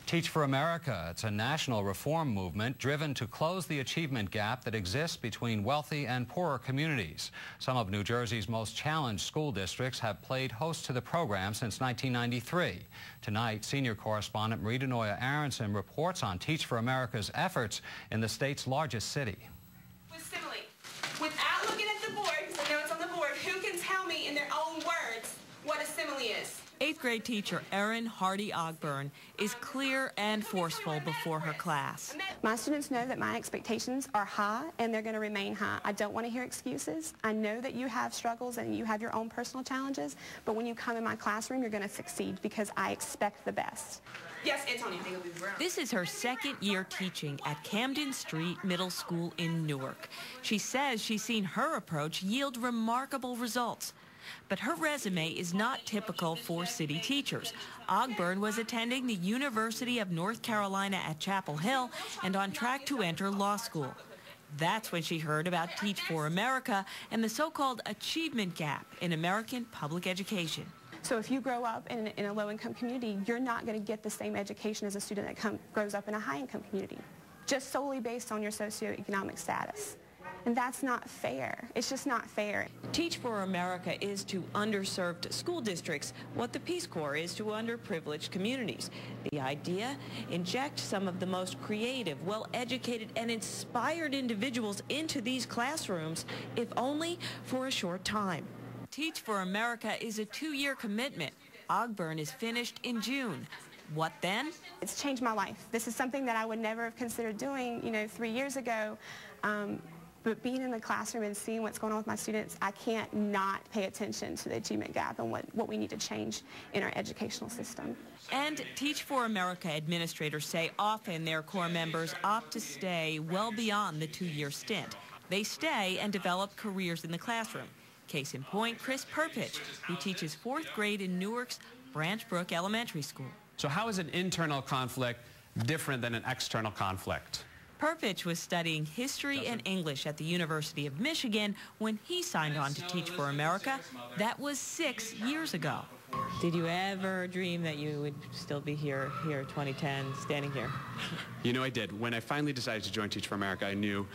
Teach for America. It's a national reform movement driven to close the achievement gap that exists between wealthy and poorer communities. Some of New Jersey's most challenged school districts have played host to the program since 1993. Tonight, senior correspondent Marie Denoya Aronson reports on Teach for America's efforts in the state's largest city. With simile, without looking at the board, because I know it's on the board, who can tell me in their own words what a simile is? 8th grade teacher Erin Hardy Ogburn is clear and forceful before her class. My students know that my expectations are high and they're going to remain high. I don't want to hear excuses. I know that you have struggles and you have your own personal challenges, but when you come in my classroom, you're going to succeed because I expect the best. Yes, Antonia. This is her second year teaching at Camden Street Middle School in Newark. She says she's seen her approach yield remarkable results. But her resume is not typical for city teachers. Ogburn was attending the University of North Carolina at Chapel Hill and on track to enter law school. That's when she heard about Teach for America and the so-called achievement gap in American public education. So if you grow up in a low-income community, you're not going to get the same education as a student that grows up in a high-income community, just solely based on your socioeconomic status. And that's not fair. It's just not fair. Teach for America is to underserved school districts what the Peace Corps is to underprivileged communities. The idea? Inject some of the most creative, well-educated, and inspired individuals into these classrooms, if only for a short time. Teach for America is a 2-year commitment. Ogburn is finished in June. What then? It's changed my life. This is something that I would never have considered doing, 3 years ago. But being in the classroom and seeing what's going on with my students, I can't not pay attention to the achievement gap and what we need to change in our educational system. And Teach for America administrators say often their Corps members opt to stay well beyond the 2-year stint. They stay and develop careers in the classroom. Case in point, Chris Perpich, who teaches 4th grade in Newark's Branch Brook Elementary School. So how is an internal conflict different than an external conflict? Perpich was studying history and English at the University of Michigan when he signed on to Teach for America. That was 6 years ago. Did you ever dream that you would still be here 2010, standing here? I did. When I finally decided to join Teach for America, I knew,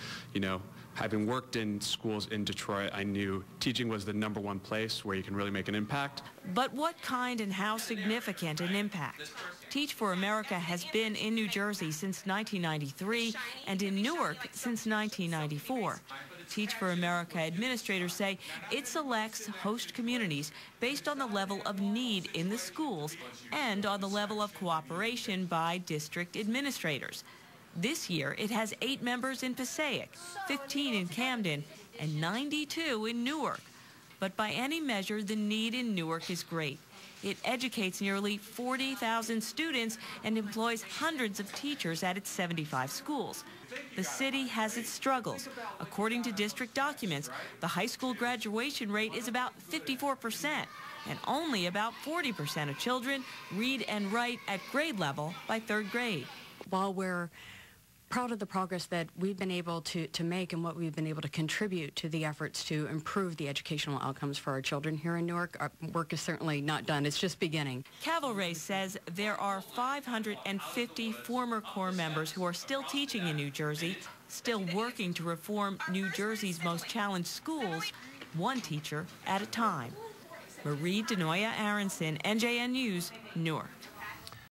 having worked in schools in Detroit, I knew teaching was the #1 place where you can really make an impact. But what kind and how significant an impact? Teach for America has been in New Jersey since 1993 and in Newark since 1994. Teach for America administrators say it selects host communities based on the level of need in the schools and on the level of cooperation by district administrators. This year, it has 8 members in Passaic, 15 in Camden, and 92 in Newark. But by any measure, the need in Newark is great. It educates nearly 40,000 students and employs hundreds of teachers at its 75 schools. The city has its struggles. According to district documents, the high school graduation rate is about 54%, and only about 40% of children read and write at grade level by 3rd grade. While we're proud of the progress that we've been able to make and what we've been able to contribute to the efforts to improve the educational outcomes for our children here in Newark, our work is certainly not done. It's just beginning. Cavalry says there are 550 former Corps members who are still teaching in New Jersey, still working to reform New Jersey's most challenged schools, one teacher at a time. Marie Denoya Aronson, NJN News, Newark.